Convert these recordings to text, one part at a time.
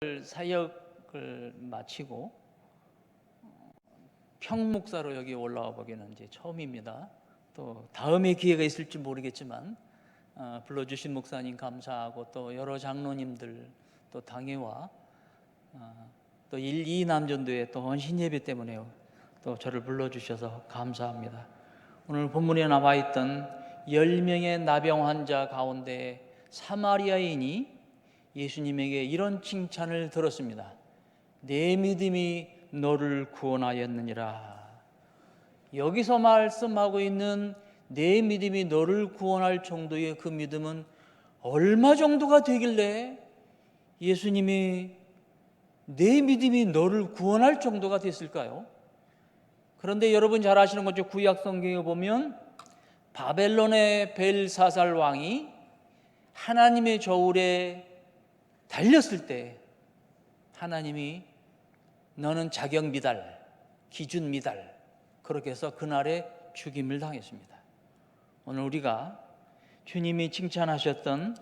사역을 마치고 평목사로 여기 올라와 보기는 이제 처음입니다. 또 다음에 기회가 있을지 모르겠지만 불러주신 목사님 감사하고 또 여러 장로님들 또 당회와 또 1, 2 남전도의 또 헌신 예배 때문에 또 저를 불러주셔서 감사합니다. 오늘 본문에 나와 있던 10명의 나병 환자 가운데 사마리아인이 예수님에게 이런 칭찬을 들었습니다. 내 믿음이 너를 구원하였느니라. 여기서 말씀하고 있는 내 믿음이 너를 구원할 정도의 그 믿음은 얼마 정도가 되길래 예수님이 내 믿음이 너를 구원할 정도가 됐을까요? 그런데 여러분 잘 아시는 거죠. 구약 성경에 보면 바벨론의 벨사살 왕이 하나님의 저울에 달렸을 때 하나님이 너는 자격 미달, 기준 미달 그렇게 해서 그날에 죽임을 당했습니다. 오늘 우리가 주님이 칭찬하셨던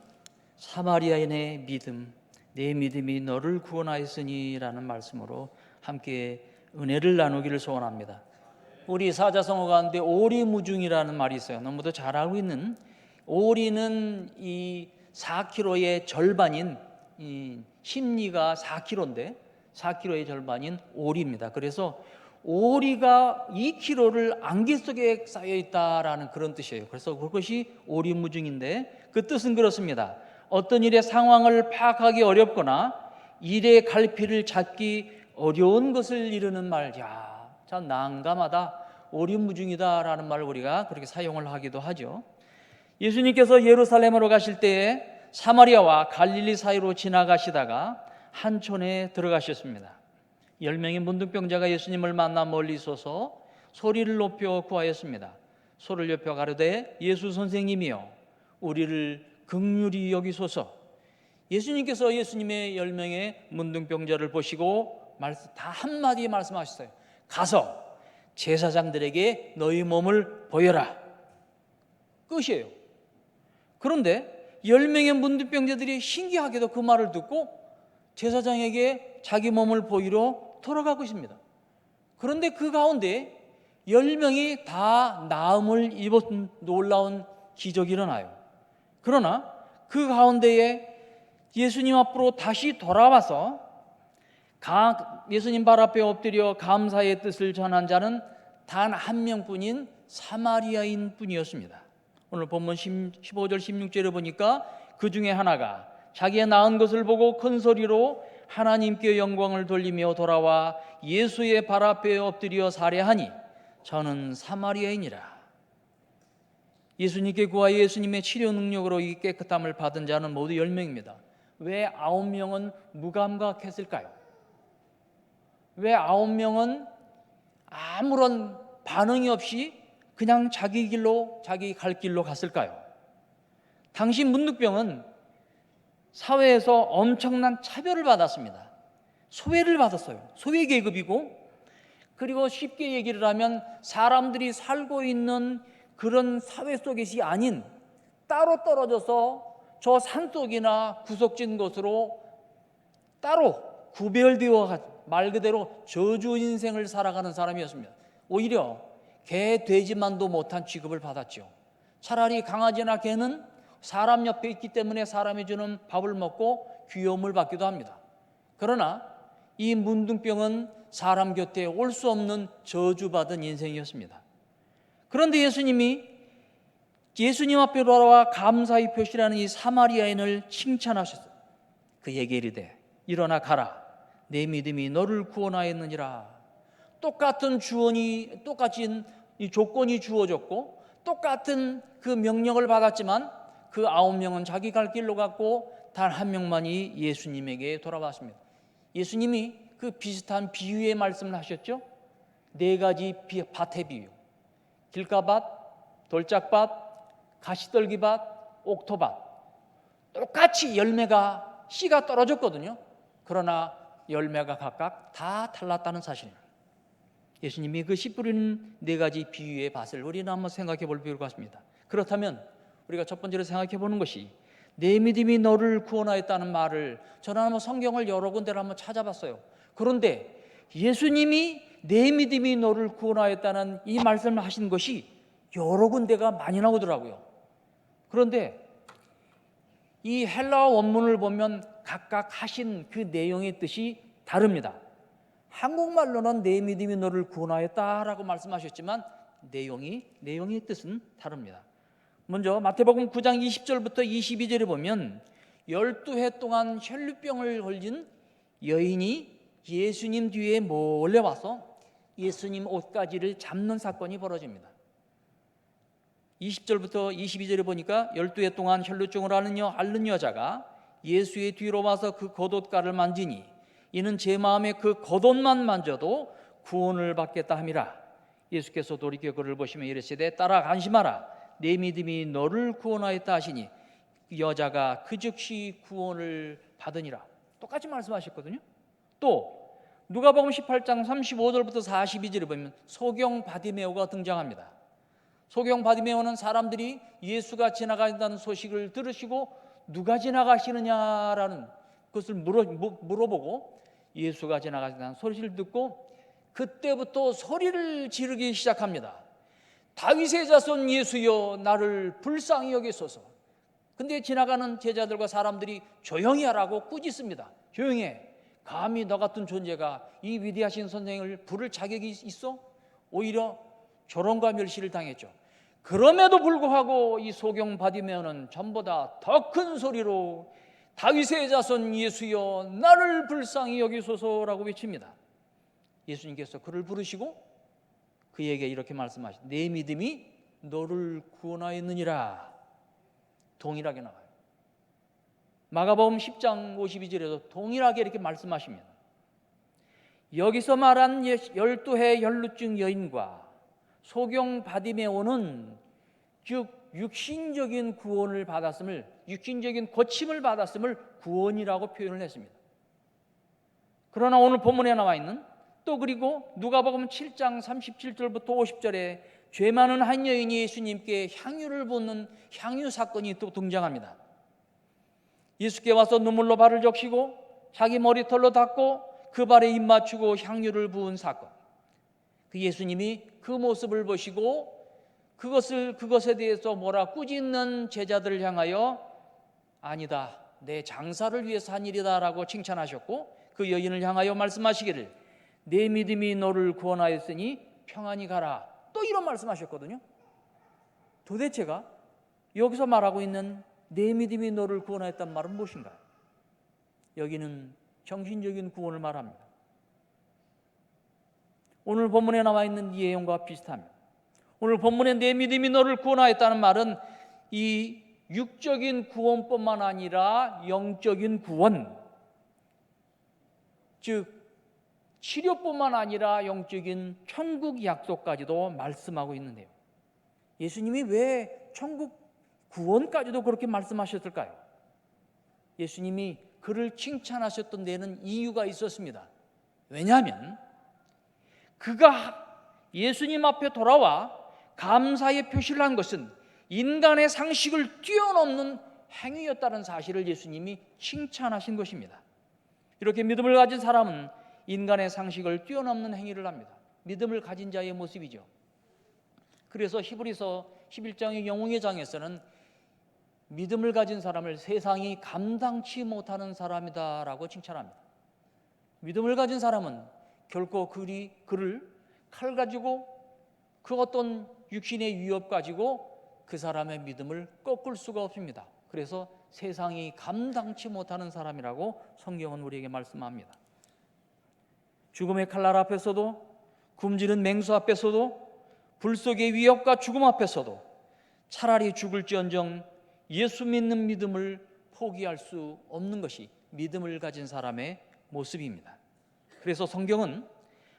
사마리아인의 믿음, 내 믿음이 너를 구원하였으니 라는 말씀으로 함께 은혜를 나누기를 소원합니다. 우리 사자성어 가운데 오리무중이라는 말이 있어요. 너무도 잘 알고 있는, 오리는 이 4kg의 절반인, 이 심리가 4kg인데 4kg의 절반인 오리입니다. 그래서 오리가 2kg를 안개 속에 쌓여 있다라는 그런 뜻이에요. 그래서 그것이 오리무중인데 그 뜻은 그렇습니다. 어떤 일의 상황을 파악하기 어렵거나 일의 갈피를 잡기 어려운 것을 이르는 말, 야, 참 난감하다, 오리무중이다라는 말을 우리가 그렇게 사용을 하기도 하죠. 예수님께서 예루살렘으로 가실 때에 사마리아와 갈릴리 사이로 지나가시다가 한촌에 들어가셨습니다. 10명의 문둥병자가 예수님을 만나 멀리 서서 소리를 높여 구하였습니다. 소를 높여 가로되 예수 선생님이여 우리를 긍휼히 여기소서. 예수님께서 예수님의 10명의 문둥병자를 보시고 다 한마디 말씀하셨어요. 가서 제사장들에게 너희 몸을 보여라. 끝이에요. 그런데 10명의 문둥병자들이 신기하게도 그 말을 듣고 제사장에게 자기 몸을 보이러 돌아가고 있습니다. 그런데 그 가운데 10명이 다 나음을 입은 놀라운 기적이 일어나요. 그러나 그 가운데에 예수님 앞으로 다시 돌아와서 예수님 발 앞에 엎드려 감사의 뜻을 전한 자는 단 한 명뿐인 사마리아인 뿐이었습니다. 오늘 본문 15절 16절에 보니까 그 중에 하나가 자기의 나은 것을 보고 큰 소리로 하나님께 영광을 돌리며 돌아와 예수의 발 앞에 엎드려 살해하니 저는 사마리아인이라. 예수님께 구하여 예수님의 치료 능력으로 이 깨끗함을 받은 자는 모두 10명입니다. 왜 9명은 무감각했을까요? 왜 9명은 아무런 반응이 없이 그냥 자기 길로, 자기 갈 길로 갔을까요? 당시 문둥병은 사회에서 엄청난 차별을 받았습니다. 소외를 받았어요. 소외 계급이고, 그리고 쉽게 얘기를 하면 사람들이 살고 있는 그런 사회 속이 아닌 따로 떨어져서 저 산속이나 구석진 곳으로 따로 구별되어 말 그대로 저주 인생을 살아가는 사람이었습니다. 오히려 개, 돼지만도 못한 취급을 받았죠. 차라리 강아지나 개는 사람 옆에 있기 때문에 사람이 주는 밥을 먹고 귀여움을 받기도 합니다. 그러나 이 문둥병은 사람 곁에 올 수 없는 저주받은 인생이었습니다. 그런데 예수님이 예수님 앞에 돌아와 감사의 표시라는 이 사마리아인을 칭찬하셨어요. 그에게 이르되 일어나 가라 내 믿음이 너를 구원하였느니라. 똑같은 이 조건이 주어졌고 똑같은 그 명령을 받았지만 그 9명은 자기 갈 길로 갔고 단 한 명만이 예수님에게 돌아왔습니다. 예수님이 그 비슷한 비유의 말씀을 하셨죠. 4가지 밭의 비유, 길가밭, 돌짝밭, 가시떨기밭, 옥토밭. 똑같이 씨가 떨어졌거든요. 그러나 열매가 각각 다 달랐다는 사실입니다. 예수님이 그 씨 뿌리는 4가지 비유의 밭을 우리는 한번 생각해 볼 필요가 있습니다. 그렇다면 우리가 첫 번째로 생각해 보는 것이 내 믿음이 너를 구원하였다는 말을 저는 한번 성경을 여러 군데를 한번 찾아봤어요. 그런데 예수님이 내 믿음이 너를 구원하였다는 이 말씀을 하신 것이 여러 군데가 많이 나오더라고요. 그런데 이 헬라어 원문을 보면 각각 하신 그 내용의 뜻이 다릅니다. 한국말로는 내 믿음이 너를 구원하였다라고 말씀하셨지만 내용의 뜻은 다릅니다. 먼저 마태복음 9장 20절부터 22절에 보면 12해 동안 혈루병을 걸린 여인이 예수님 뒤에 몰래 와서 예수님 옷가지를 잡는 사건이 벌어집니다. 20절부터 22절에 보니까 12해 동안 혈루증을 앓는 여자가 예수의 뒤로 와서 그 겉옷가를 만지니 이는 제 마음에 그 겉옷만 만져도 구원을 받겠다 함이라. 예수께서 돌이켜 그를 보시며 이르시되 따라 안심하라. 내 믿음이 너를 구원하였다 하시니 여자가 그 즉시 구원을 받으니라. 똑같이 말씀하셨거든요. 또 누가복음 18장 35절부터 42절에 보면 소경 바디메오가 등장합니다. 소경 바디메오는 사람들이 예수가 지나간다는 소식을 들으시고 누가 지나가시느냐라는 것을 물어보고 예수가 지나가신다는 소리를 듣고 그때부터 소리를 지르기 시작합니다. 다윗의 자손 예수여 나를 불쌍히 여기소서. 근데 지나가는 제자들과 사람들이 조용히 하라고 꾸짖습니다. 조용히 해. 감히 너 같은 존재가 이 위대하신 선생을 부를 자격이 있어? 오히려 조롱과 멸시를 당했죠. 그럼에도 불구하고 이 소경 바디메오는 전보다 더 큰 소리로 다윗의 자손 예수여 나를 불쌍히 여기소서라고 외칩니다. 예수님께서 그를 부르시고 그에게 이렇게 말씀하시죠. 내 믿음이 너를 구원하였느니라. 동일하게 나와요. 마가복음 10장 52절에도 동일하게 이렇게 말씀하십니다. 여기서 말한 12해 혈루증 여인과 소경 바디메오는 즉 육신적인 구원을 받았음을, 육신적인 고침을 받았음을 구원이라고 표현을 했습니다. 그러나 오늘 본문에 나와 있는 또 그리고 누가복음 7장 37절부터 50절에 죄 많은 한 여인이 예수님께 향유를 붓는 향유 사건이 또 등장합니다. 예수께 와서 눈물로 발을 적시고 자기 머리털로 닦고 그 발에 입 맞추고 향유를 부은 사건. 그 예수님이 그 모습을 보시고 그것에 대해서 뭐라 꾸짖는 제자들을 향하여 아니다, 내 장사를 위해서 한 일이다 라고 칭찬하셨고 그 여인을 향하여 말씀하시기를 내 믿음이 너를 구원하였으니 평안히 가라. 또 이런 말씀하셨거든요. 도대체가 여기서 말하고 있는 내 믿음이 너를 구원하였단 말은 무엇인가요? 여기는 정신적인 구원을 말합니다. 오늘 본문에 나와 있는 이 내용과 비슷합니다. 오늘 본문에 내 믿음이 너를 구원하였다는 말은 이 육적인 구원뿐만 아니라 영적인 구원, 즉 치료뿐만 아니라 영적인 천국 약속까지도 말씀하고 있는데요. 예수님이 왜 천국 구원까지도 그렇게 말씀하셨을까요? 예수님이 그를 칭찬하셨던 데는 이유가 있었습니다. 왜냐하면 그가 예수님 앞에 돌아와 감사의 표시를 한 것은 인간의 상식을 뛰어넘는 행위였다는 사실을 예수님이 칭찬하신 것입니다. 이렇게 믿음을 가진 사람은 인간의 상식을 뛰어넘는 행위를 합니다. 믿음을 가진 자의 모습이죠. 그래서 히브리서 11장의 영웅의 장에서는 믿음을 가진 사람을 세상이 감당치 못하는 사람이다라고 칭찬합니다. 믿음을 가진 사람은 결코 그를 칼 가지고 그 어떤 육신의 위협 가지고 그 사람의 믿음을 꺾을 수가 없습니다. 그래서 세상이 감당치 못하는 사람이라고 성경은 우리에게 말씀합니다. 죽음의 칼날 앞에서도, 굶주린 맹수 앞에서도, 불 속의 위협과 죽음 앞에서도 차라리 죽을지언정 예수 믿는 믿음을 포기할 수 없는 것이 믿음을 가진 사람의 모습입니다. 그래서 성경은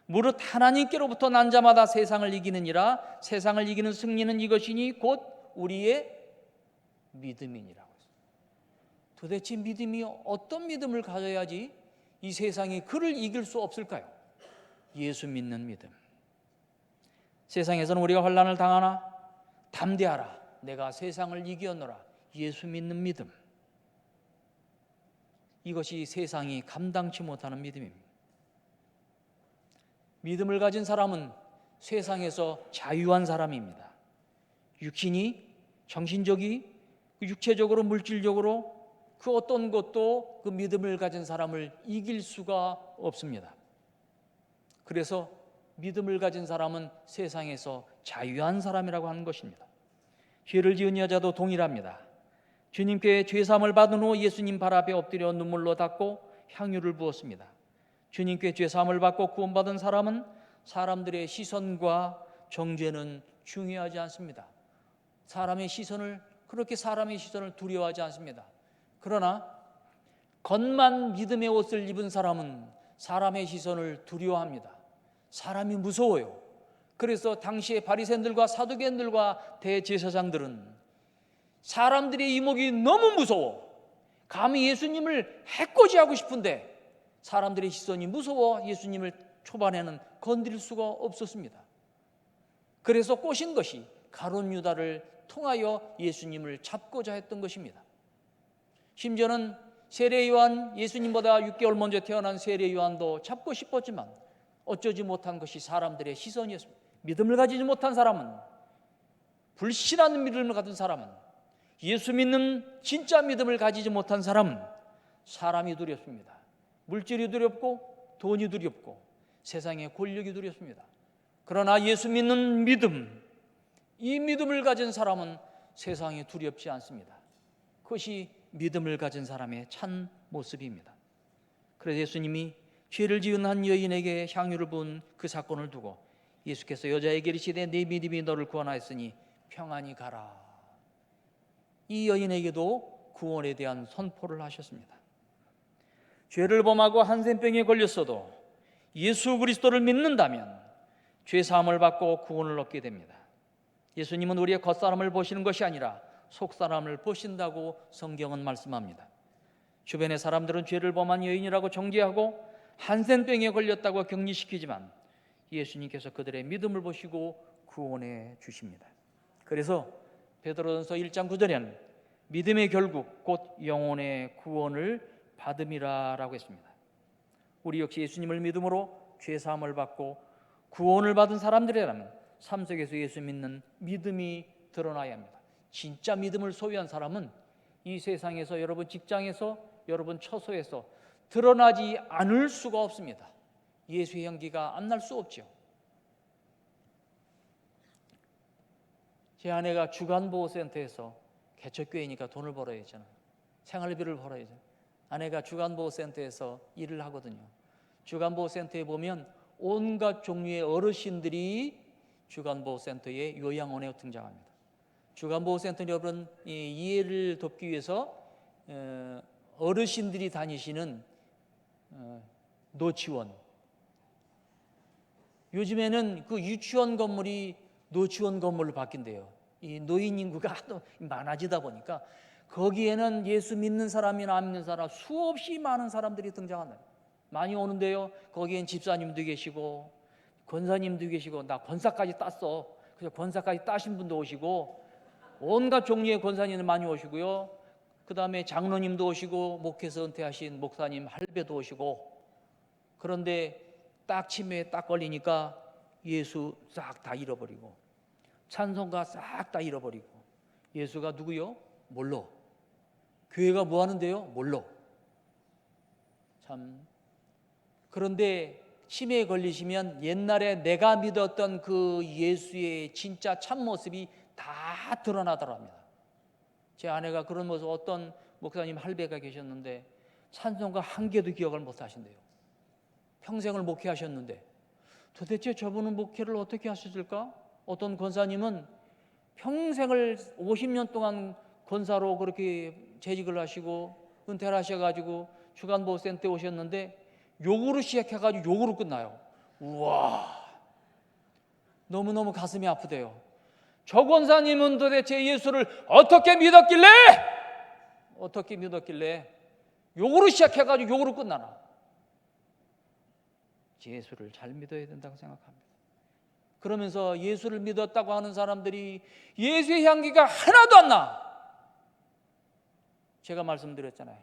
무릇 하나님께로부터 난 자마다 세상을 이기느니라. 세상을 이기는 승리는 이것이니 곧 우리의 믿음이니라고 했습니다. 도대체 믿음이 어떤 믿음을 가져야지 이 세상이 그를 이길 수 없을까요? 예수 믿는 믿음. 세상에서는 우리가 환난을 당하나 담대하라, 내가 세상을 이기었노라. 예수 믿는 믿음. 이것이 세상이 감당치 못하는 믿음입니다. 믿음을 가진 사람은 세상에서 자유한 사람입니다. 육신이, 정신적이, 육체적으로, 물질적으로 그 어떤 것도 그 믿음을 가진 사람을 이길 수가 없습니다. 그래서 믿음을 가진 사람은 세상에서 자유한 사람이라고 하는 것입니다. 죄를 지은 여자도 동일합니다. 주님께 죄사함을 받은 후 예수님 발 앞에 엎드려 눈물로 닦고 향유를 부었습니다. 주님께 죄사함을 받고 구원받은 사람은 사람들의 시선과 정죄는 중요하지 않습니다. 사람의 시선을 두려워하지 않습니다. 그러나 겉만 믿음의 옷을 입은 사람은 사람의 시선을 두려워합니다. 사람이 무서워요. 그래서 당시의 바리새인들과 사두개인들과 대제사장들은 사람들의 이목이 너무 무서워 감히 예수님을 해코지하고 싶은데 사람들의 시선이 무서워 예수님을 초반에는 건드릴 수가 없었습니다. 그래서 꼬신 것이 가룟 유다를 통하여 예수님을 잡고자 했던 것입니다. 심지어는 세례 요한, 예수님보다 6개월 먼저 태어난 세례 요한도 잡고 싶었지만 어쩌지 못한 것이 사람들의 시선이었습니다. 믿음을 가지지 못한 사람은, 불신한 믿음을 가진 사람은, 예수 믿는 진짜 믿음을 가지지 못한 사람은 사람이 두렵습니다. 물질이 두렵고 돈이 두렵고 세상의 권력이 두렵습니다. 그러나 예수 믿는 믿음, 이 믿음을 가진 사람은 세상이 두렵지 않습니다. 그것이 믿음을 가진 사람의 참 모습입니다. 그래서 예수님이 죄를 지은 한 여인에게 향유를 부은 그 사건을 두고 예수께서 여자에게 이르시되 네 믿음이 너를 구원하였으니 평안히 가라. 이 여인에게도 구원에 대한 선포를 하셨습니다. 죄를 범하고 한센병에 걸렸어도 예수 그리스도를 믿는다면 죄 사함을 받고 구원을 얻게 됩니다. 예수님은 우리의 겉사람을 보시는 것이 아니라 속사람을 보신다고 성경은 말씀합니다. 주변의 사람들은 죄를 범한 여인이라고 정죄하고 한센병에 걸렸다고 격리시키지만 예수님께서 그들의 믿음을 보시고 구원해 주십니다. 그래서 베드로전서 1장 9절에는 믿음의 결국 곧 영혼의 구원을 받음이라고 했습니다. 우리 역시 예수님을 믿음으로 죄사함을 받고 구원을 받은 사람들이라면 삶 속에서 예수 믿는 믿음이 드러나야 합니다. 진짜 믿음을 소유한 사람은 이 세상에서, 여러분 직장에서, 여러분 처소에서 드러나지 않을 수가 없습니다. 예수의 향기가 안 날 수 없죠. 제 아내가 주간보호센터에서, 개척교회니까 돈을 벌어야 되잖아요. 생활비를 벌어야 되잖아요. 아내가 주간보호센터에서 일을 하거든요. 주간보호센터에 보면 온갖 종류의 어르신들이 주간보호센터의 요양원에 등장합니다. 주간보호센터는 여러분 이해를 돕기 위해서 어르신들이 다니시는 노치원, 요즘에는 그 유치원 건물이 노치원 건물로 바뀐대요. 이 노인 인구가 많아지다 보니까 거기에는 예수 믿는 사람이나 안 믿는 사람 수없이 많은 사람들이 등장한다. 많이 오는데요. 거기엔 집사님도 계시고 권사님도 계시고, 나 권사까지 땄어. 그래서 권사까지 따신 분도 오시고 온갖 종류의 권사님들 많이 오시고요. 그 다음에 장로님도 오시고 목회에서 은퇴하신 목사님 할배도 오시고. 그런데 딱 치매에 딱 걸리니까 예수 싹 다 잃어버리고 찬송가 싹 다 잃어버리고. 예수가 누구요? 몰라. 교회가 뭐 하는데요? 몰라. 참. 그런데 치매에 걸리시면 옛날에 내가 믿었던 그 예수의 진짜 참모습이 다 드러나더랍니다. 제 아내가 그런 모습, 어떤 목사님 할배가 계셨는데 찬송가 한 개도 기억을 못 하신대요. 평생을 목회하셨는데 도대체 저분은 목회를 어떻게 하셨을까? 어떤 권사님은 평생을 50년 동안 권사로 그렇게 재직을 하시고 은퇴를 하셔가지고 주간보호센터에 오셨는데 욕으로 시작해가지고 욕으로 끝나요. 우와, 너무너무 가슴이 아프대요. 저 권사님은 도대체 예수를 어떻게 믿었길래 욕으로 시작해가지고 욕으로 끝나나. 예수를 잘 믿어야 된다고 생각합니다. 그러면서 예수를 믿었다고 하는 사람들이 예수의 향기가 하나도 안 나. 제가 말씀드렸잖아요.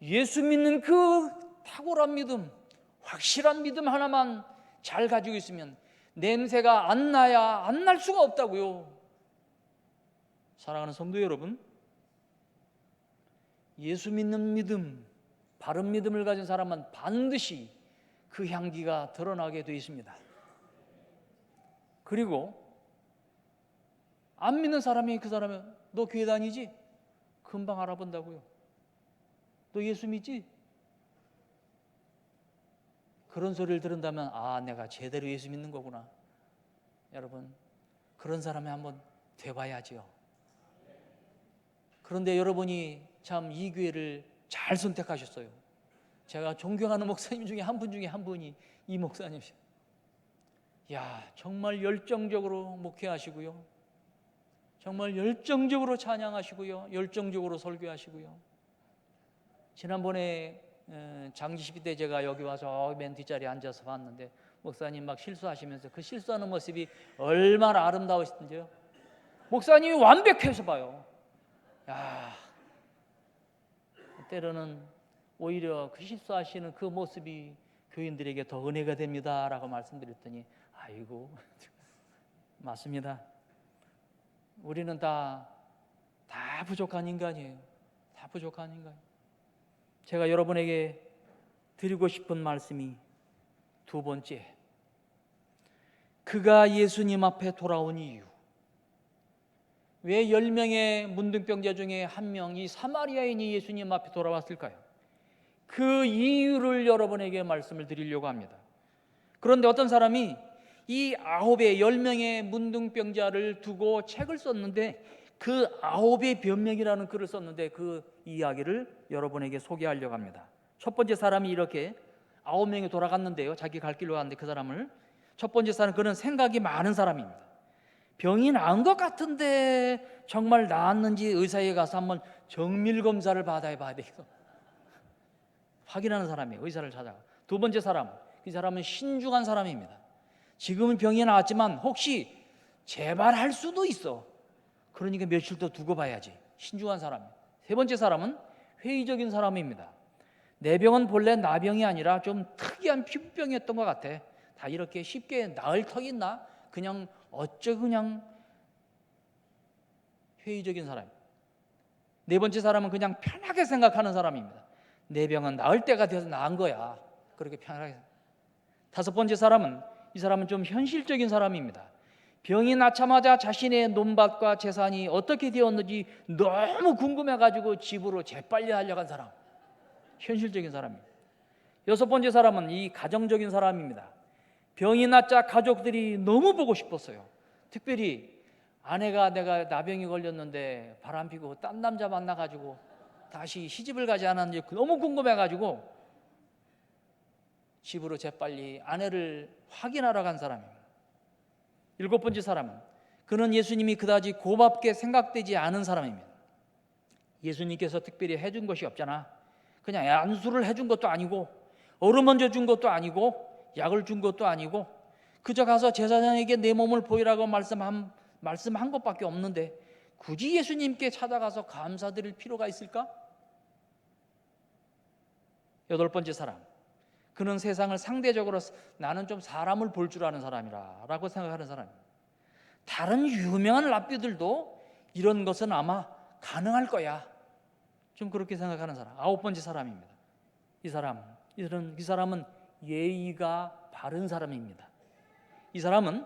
예수 믿는 그 탁월한 믿음, 확실한 믿음 하나만 잘 가지고 있으면 냄새가 안 나야 안 날 수가 없다고요. 사랑하는 성도 여러분, 예수 믿는 믿음, 바른 믿음을 가진 사람은 반드시 그 향기가 드러나게 되어 있습니다. 그리고 안 믿는 사람이 그 사람은 너 교회 다니지? 금방 알아본다고요. 너 예수 믿지? 그런 소리를 들은다면 내가 제대로 예수 믿는 거구나. 여러분, 그런 사람이 한번 돼봐야지요. 그런데 여러분이 참 이 교회를 잘 선택하셨어요. 제가 존경하는 목사님 중에 한 분이 이 목사님이세요. 정말 열정적으로 목회하시고요, 정말 열정적으로 찬양하시고요, 열정적으로 설교하시고요. 지난번에 장지시비 때 제가 여기 와서 맨 뒷자리에 앉아서 봤는데 목사님 막 실수하시면서 그 실수하는 모습이 얼마나 아름다우시던지요. 목사님이 완벽해서 봐요. 때로는 오히려 그 실수하시는 그 모습이 교인들에게 더 은혜가 됩니다라고 말씀드렸더니 아이고 맞습니다. 우리는 다 부족한 인간이에요. 다 부족한 인간. 제가 여러분에게 드리고 싶은 말씀이 두 번째, 그가 예수님 앞에 돌아온 이유. 왜 10명의 문둥병자 중에 한 명이 사마리아인이 예수님 앞에 돌아왔을까요? 그 이유를 여러분에게 말씀을 드리려고 합니다. 그런데 어떤 사람이 이 10명의 문둥병자를 두고 책을 썼는데 그 9의 변명이라는 글을 썼는데 그 이야기를 여러분에게 소개하려고 합니다. 첫 번째 사람이 이렇게 9명이 돌아갔는데요, 자기 갈 길로 갔는데 그 사람을, 첫 번째 사람, 그는 생각이 많은 사람입니다. 병이 나은 것 같은데 정말 나았는지 의사에 가서 한번 정밀 검사를 받아야 되겠어, 확인하는 사람이에요. 의사를 찾아가. 두 번째 사람, 이 사람은 신중한 사람입니다. 지금은 병이 나았지만 혹시 재발할 수도 있어. 그러니까 며칠 더 두고 봐야지. 신중한 사람. 세 번째 사람은 회의적인 사람입니다. 내 병은 본래 나병이 아니라 좀 특이한 피부병이었던 것 같아. 다 이렇게 쉽게 나을 턱 있나? 그냥 그냥 회의적인 사람. 네 번째 사람은 그냥 편하게 생각하는 사람입니다. 내 병은 나을 때가 돼서 나은 거야. 그렇게 편하게. 다섯 번째 사람은, 이 사람은 좀 현실적인 사람입니다. 병이 나자마자 자신의 논밭과 재산이 어떻게 되었는지 너무 궁금해가지고 집으로 재빨리 달려간 사람, 현실적인 사람입니다. 여섯 번째 사람은 이 가정적인 사람입니다. 병이 났자 가족들이 너무 보고 싶었어요. 특별히 아내가 내가 나병이 걸렸는데 바람피고 딴 남자 만나가지고 다시 시집을 가지 않았는지 너무 궁금해가지고 집으로 재빨리 아내를 확인하러 간 사람입니다. 일곱 번째 사람은, 그는 예수님이 그다지 고맙게 생각되지 않은 사람입니다. 예수님께서 특별히 해준 것이 없잖아. 그냥 안수를 해준 것도 아니고 어루만져 준 것도 아니고 약을 준 것도 아니고 그저 가서 제사장에게 내 몸을 보이라고 말씀한 것밖에 없는데 굳이 예수님께 찾아가서 감사드릴 필요가 있을까? 여덟 번째 사람, 그는 세상을 상대적으로 나는 좀 사람을 볼 줄 아는 사람이라 라고 생각하는 사람입니다. 다른 유명한 랍비들도 이런 것은 아마 가능할 거야, 좀 그렇게 생각하는 사람. 아홉 번째 사람입니다. 이 사람은 예의가 바른 사람입니다. 이 사람은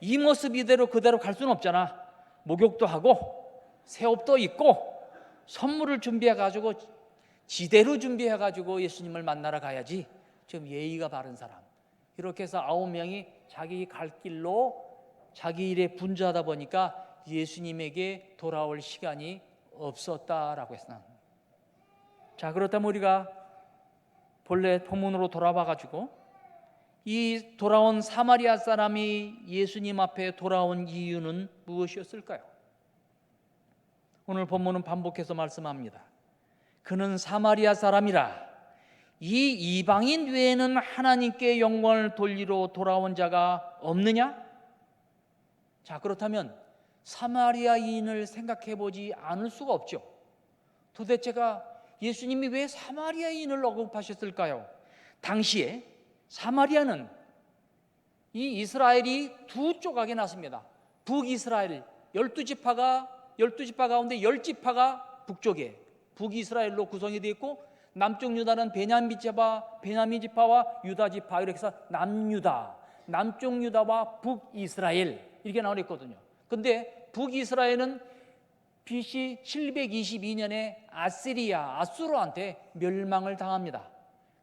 이 모습 이대로 그대로 갈 수는 없잖아. 목욕도 하고 새 옷도 입고 선물을 준비해가지고 지대로 준비해가지고 예수님을 만나러 가야지. 좀 예의가 바른 사람. 이렇게 해서 9명이 자기 갈 길로 자기 일에 분주하다 보니까 예수님에게 돌아올 시간이 없었다라고 했습니다. 자, 그렇다면 우리가 본래 본문으로 돌아와가지고 이 돌아온 사마리아 사람이 예수님 앞에 돌아온 이유는 무엇이었을까요? 오늘 본문은 반복해서 말씀합니다. 그는 사마리아 사람이라 이 이방인 외에는 하나님께 영광을 돌리러 돌아온 자가 없느냐? 자, 그렇다면 사마리아인을 생각해 보지 않을 수가 없죠. 도대체가 예수님이 왜 사마리아인을 언급하셨을까요? 당시에 사마리아는 이 이스라엘이 두 조각에 났습니다. 북이스라엘 12지파 가운데 10지파가 북쪽에 북이스라엘로 구성이 되어 있고, 남쪽 유다는 베냐민 지파와 유다 지파, 이렇게 해서 남유다, 남쪽 유다와 북이스라엘 이렇게 나오거든요. 근데 북이스라엘은 BC 722년에 아수르한테 멸망을 당합니다.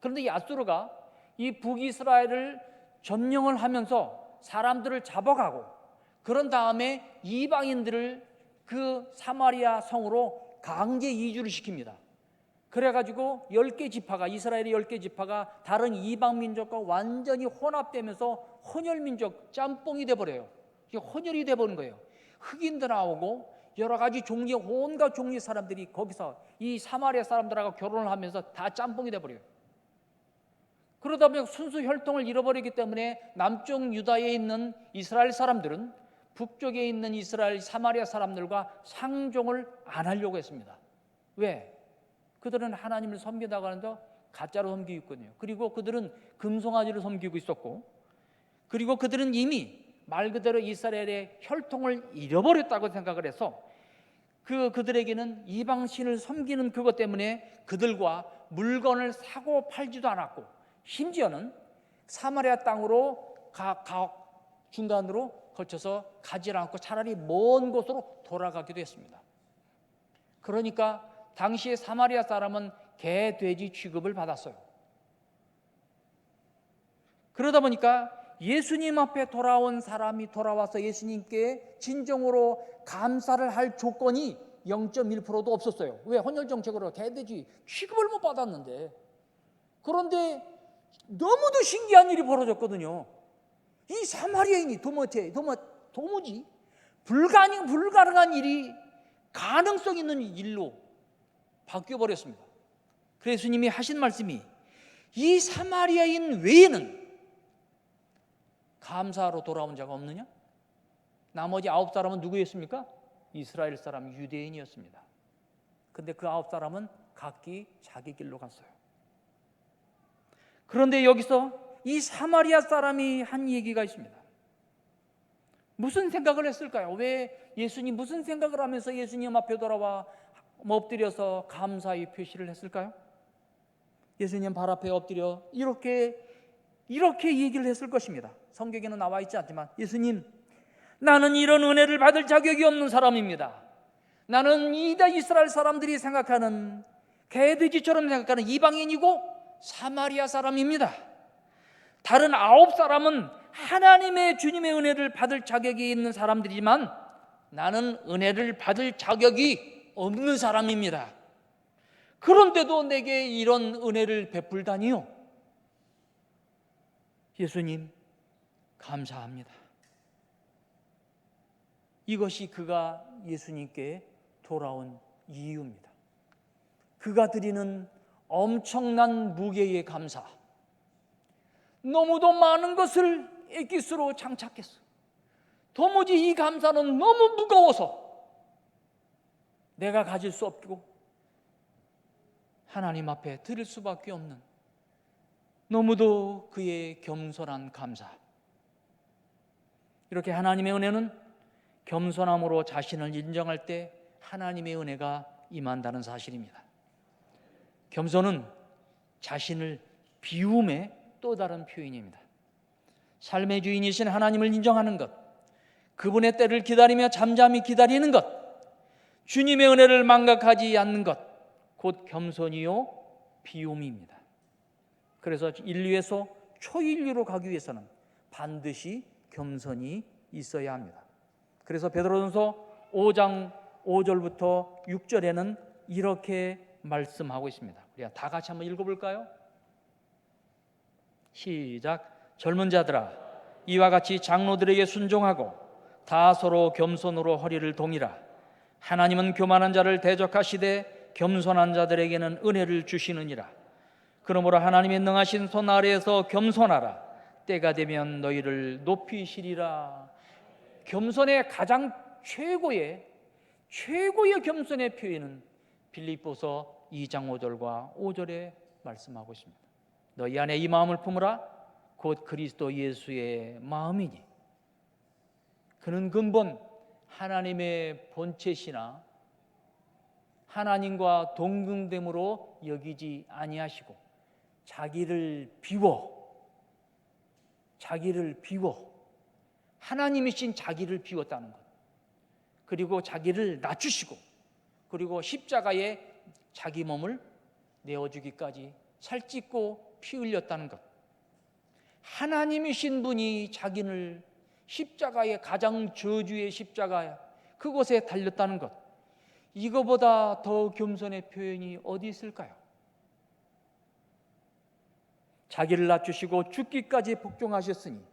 그런데 이 아수르가 이 북이스라엘을 점령을 하면서 사람들을 잡아가고, 그런 다음에 이방인들을 그 사마리아 성으로 강제 이주를 시킵니다. 그래가지고 10개 지파가, 이스라엘의 10개 지파가 다른 이방 민족과 완전히 혼합되면서 혼혈민족, 짬뽕이 돼버려요. 혼혈이 돼버린 거예요. 흑인들 나오고 여러 가지 종류, 온갖 종류의 사람들이 거기서 이 사마리아 사람들하고 결혼을 하면서 다 짬뽕이 돼버려요. 그러다 보니 순수 혈통을 잃어버리기 때문에 남쪽 유다에 있는 이스라엘 사람들은 북쪽에 있는 이스라엘 사마리아 사람들과 상종을 안 하려고 했습니다. 왜? 그들은 하나님을 섬기다가 하는데 가짜로 섬기고 있거든요. 그리고 그들은 금송아지를 섬기고 있었고, 그리고 그들은 이미 말 그대로 이스라엘의 혈통을 잃어버렸다고 생각을 해서 그들에게는 이방신을 섬기는 그것 때문에 그들과 물건을 사고 팔지도 않았고, 심지어는 사마리아 땅으로 중간으로 거쳐서 가지 않고 차라리 먼 곳으로 돌아가기도 했습니다. 그러니까 당시에 사마리아 사람은 개, 돼지 취급을 받았어요. 그러다 보니까 예수님 앞에 돌아온 사람이 돌아와서 예수님께 진정으로 감사를 할 조건이 0.1%도 없었어요. 왜? 혼혈 정책으로 개, 돼지 취급을 못 받았는데. 그런데 너무도 신기한 일이 벌어졌거든요. 이 사마리아인이 도무지 불가능한 일이 가능성 있는 일로 바뀌어버렸습니다. 그래서 예수님이 하신 말씀이, 이 사마리아인 외에는 감사하러 돌아온 자가 없느냐? 나머지 9사람은 누구였습니까? 이스라엘 사람, 유대인이었습니다. 근데 그 9사람은 각기 자기 길로 갔어요. 그런데 여기서 이 사마리아 사람이 한 얘기가 있습니다. 무슨 생각을 했을까요? 왜 예수님 무슨 생각을 하면서 예수님 앞에 돌아와 엎드려서 감사의 표시를 했을까요? 예수님 발 앞에 엎드려 이렇게 얘기를 했을 것입니다. 성경에는 나와 있지 않지만, 예수님, 나는 이런 은혜를 받을 자격이 없는 사람입니다. 나는 이스라엘 사람들이 생각하는 개돼지처럼 생각하는 이방인이고 사마리아 사람입니다. 다른 9사람은 하나님의 주님의 은혜를 받을 자격이 있는 사람들이지만 나는 은혜를 받을 자격이 없는 사람입니다. 그런데도 내게 이런 은혜를 베풀다니요. 예수님, 감사합니다. 이것이 그가 예수님께 돌아온 이유입니다. 그가 드리는 엄청난 무게의 감사, 너무도 많은 것을 액기스로 장착했어. 도무지 이 감사는 너무 무거워서 내가 가질 수 없고 하나님 앞에 드릴 수밖에 없는 너무도 그의 겸손한 감사. 이렇게 하나님의 은혜는 겸손함으로 자신을 인정할 때 하나님의 은혜가 임한다는 사실입니다. 겸손은 자신을 비움의 또 다른 표현입니다. 삶의 주인이신 하나님을 인정하는 것, 그분의 때를 기다리며 잠잠히 기다리는 것, 주님의 은혜를 망각하지 않는 것, 곧 겸손이요 비움입니다. 그래서 인류에서 초인류로 가기 위해서는 반드시 겸손이 있어야 합니다. 그래서 베드로전서 5장 5절부터 6절에는 이렇게 말씀하고 있습니다. 우리 다 같이 한번 읽어볼까요? 시작. 젊은 자들아, 이와 같이 장로들에게 순종하고 다 서로 겸손으로 허리를 동이라. 하나님은 교만한 자를 대적하시되 겸손한 자들에게는 은혜를 주시느니라. 그러므로 하나님의 능하신 손 아래에서 겸손하라. 때가 되면 너희를 높이시리라. 겸손의 가장 최고의 겸손의 표현은 빌립보서 2장 5절과 5절에 말씀하고 있습니다. 너희 안에 이 마음을 품으라. 곧 그리스도 예수의 마음이니. 그는 근본 하나님의 본체시나 하나님과 동등됨으로 여기지 아니하시고 자기를 비워 하나님이신 자기를 비웠다는 것, 그리고 자기를 낮추시고, 그리고 십자가에 자기 몸을 내어주기까지 살찢고 피 흘렸다는 것. 하나님이신 분이 자기를 십자가에, 가장 저주의 십자가 그곳에 달렸다는 것, 이거보다 더 겸손의 표현이 어디 있을까요? 자기를 낮추시고 죽기까지 복종하셨으니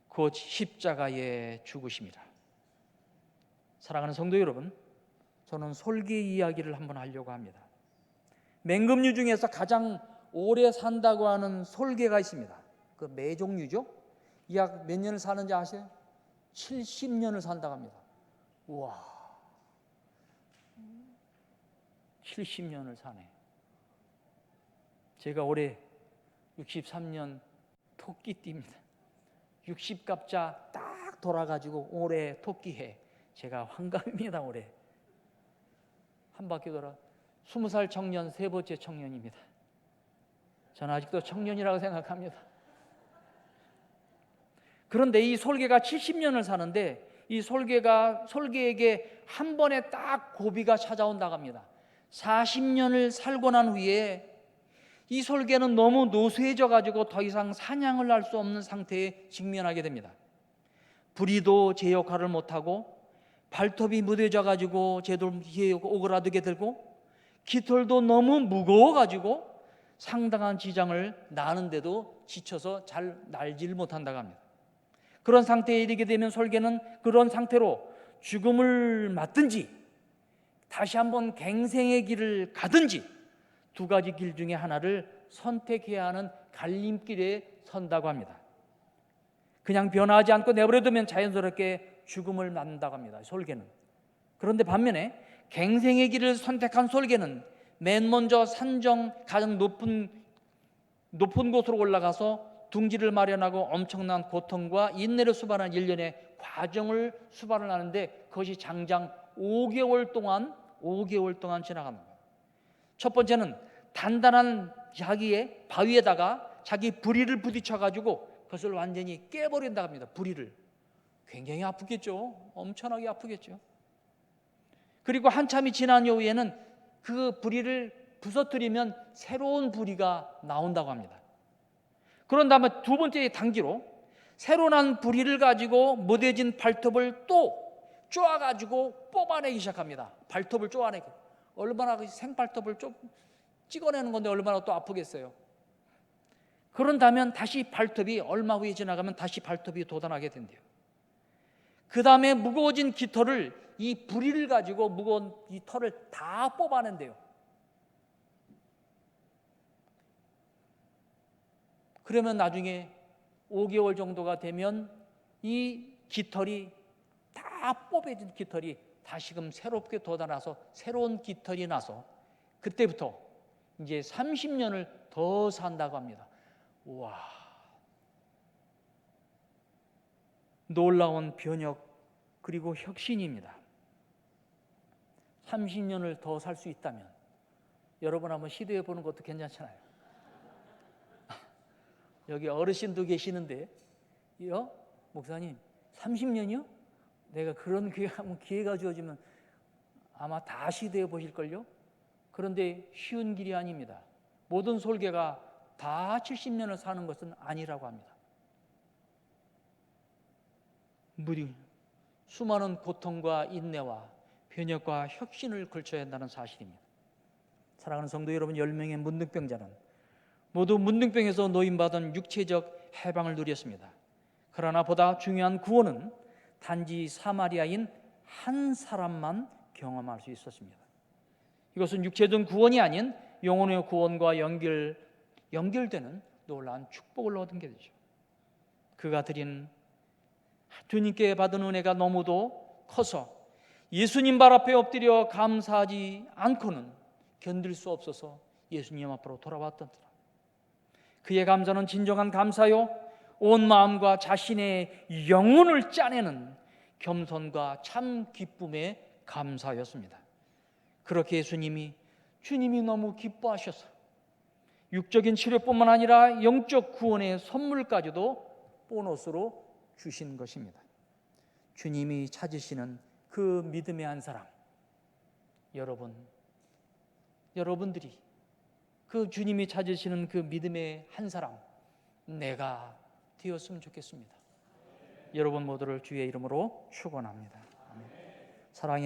곧 십자가에 죽으심이라. 사랑하는 성도 여러분, 저는 솔개 이야기를 한번 하려고 합니다. 맹금류 중에서 가장 오래 산다고 하는 솔개가 있습니다. 그 매종류죠. 약 몇 년을 사는지 아세요? 70년을 산다고 합니다. 우와, 70년을 사네. 제가 올해 63년 토끼띠입니다. 60갑자 딱 돌아가지고 올해 토끼해. 제가 환갑입니다. 올해 한 바퀴 돌아 20살 청년, 세 번째 청년입니다. 저는 아직도 청년이라고 생각합니다. 그런데 이 솔개가 70년을 사는데, 이 솔개에게 한 번에 딱 고비가 찾아온다고 합니다. 40년을 살고 난 후에 이 솔개는 너무 노쇠해져 가지고 더 이상 사냥을 할 수 없는 상태에 직면하게 됩니다. 부리도 제 역할을 못하고, 발톱이 무뎌져 가지고 제도에 오그라들게 되고, 깃털도 너무 무거워 가지고 상당한 지장을 나는데도 지쳐서 잘 날지를 못한다고 합니다. 그런 상태에 이르게 되면 솔개는 그런 상태로 죽음을 맞든지 다시 한번 갱생의 길을 가든지 두 가지 길 중에 하나를 선택해야 하는 갈림길에 선다고 합니다. 그냥 변하지 않고 내버려두면 자연스럽게 죽음을 맞는다고 합니다, 솔개는. 그런데 반면에 갱생의 길을 선택한 솔개는 맨 먼저 산정, 가장 높은 곳으로 올라가서 둥지를 마련하고 엄청난 고통과 인내를 수반한 일련의 과정을 수반을 하는데, 그것이 장장 5개월 동안 지나갑니다. 첫 번째는 단단한 자기의 바위에다가 자기 부리를 부딪혀 가지고 그것을 완전히 깨버린다고 합니다. 부리를. 굉장히 아프겠죠. 엄청나게 아프겠죠. 그리고 한참이 지난 이후에는 그 부리를 부서뜨리면 새로운 부리가 나온다고 합니다. 그런 다음에 두 번째 단계로 새로 난 부리를 가지고 무뎌진 발톱을 또 쪼아가지고 뽑아내기 시작합니다. 발톱을 쪼아내기. 얼마나 생발톱을 찍어내는 건데 얼마나 또 아프겠어요. 그런다면 다시 발톱이 얼마 후에 지나가면 다시 발톱이 돋아나게 된대요. 그 다음에 무거워진 깃털을, 이 부리를 가지고 무거운 이 털을 다 뽑아낸대요. 그러면 나중에 5개월 정도가 되면 이 깃털이 다 뽑아진 깃털이 다시금 새롭게 돋아나서 새로운 깃털이 나서 그때부터 이제 30년을 더 산다고 합니다. 우와, 놀라운 변혁 그리고 혁신입니다. 30년을 더 살 수 있다면 여러분 한번 시도해 보는 것도 괜찮잖아요. 여기 어르신도 계시는데, 목사님 30년이요? 내가 그런 기회가 주어지면 아마 다 시도해 보실걸요? 그런데 쉬운 길이 아닙니다. 모든 솔개가 다 70년을 사는 것은 아니라고 합니다. 수많은 고통과 인내와 변혁과 혁신을 거쳐야 한다는 사실입니다. 사랑하는 성도 여러분, 10명의 문둥병자는 모두 문둥병에서 노임받은 육체적 해방을 누렸습니다. 그러나 보다 중요한 구원은 단지 사마리아인 한 사람만 경험할 수 있었습니다. 이것은 육체적 구원이 아닌 영혼의 구원과 연결되는 놀라운 축복을 얻은 게 되죠. 그가 드린 주님께 받은 은혜가 너무도 커서 예수님 발 앞에 엎드려 감사하지 않고는 견딜 수 없어서 예수님 앞으로 돌아왔던지라. 그의 감사는 진정한 감사요, 온 마음과 자신의 영혼을 짜내는 겸손과 참 기쁨의 감사였습니다. 그렇게 주님이 너무 기뻐하셔서 육적인 치료뿐만 아니라 영적 구원의 선물까지도 보너스로 주신 것입니다. 주님이 찾으시는 그 믿음의 한 사람, 여러분들이 그 주님이 찾으시는 그 믿음의 한 사람, 내가 되었으면 좋겠습니다. 여러분 모두를 주의 이름으로 축원합니다. 사랑의